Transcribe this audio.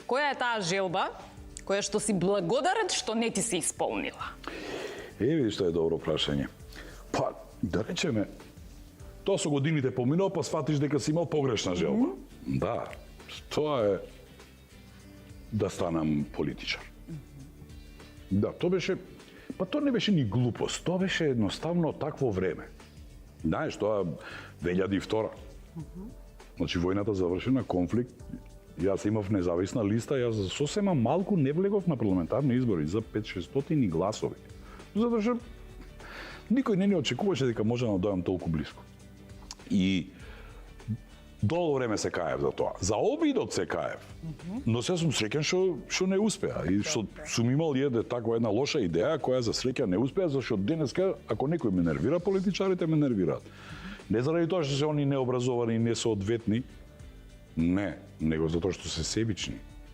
Која е таа желба која што си благодарен што не ти се исполнила? Види што е добро прашање. Па, да речеме, тоа со годините поминува, па сфатиш дека си имал погрешна желба. Да, тоа е да станам политичар. Да, тоа беше, па тоа не беше ни глупост, тоа беше едноставно такво време. Знаеш, тоа 2002. Значи, војната завршена, конфликт, јас имав независна листа, јас за сосема малку не влегов на парламентарни избори, за 5-600 гласови. Затоа што никој не ни очекуваше дека може да дојам толку близко. И долго време се каев за тоа. За обидот се каев. Но се сум среќен што не успеа и што сум имал таква една лоша идеја која за среќа не успеа, зашто денеска ако некој ме нервира, политичарите ме нервираат. Не заради тоа што се они необразовани и несоодветни, не, него затоа што се себични.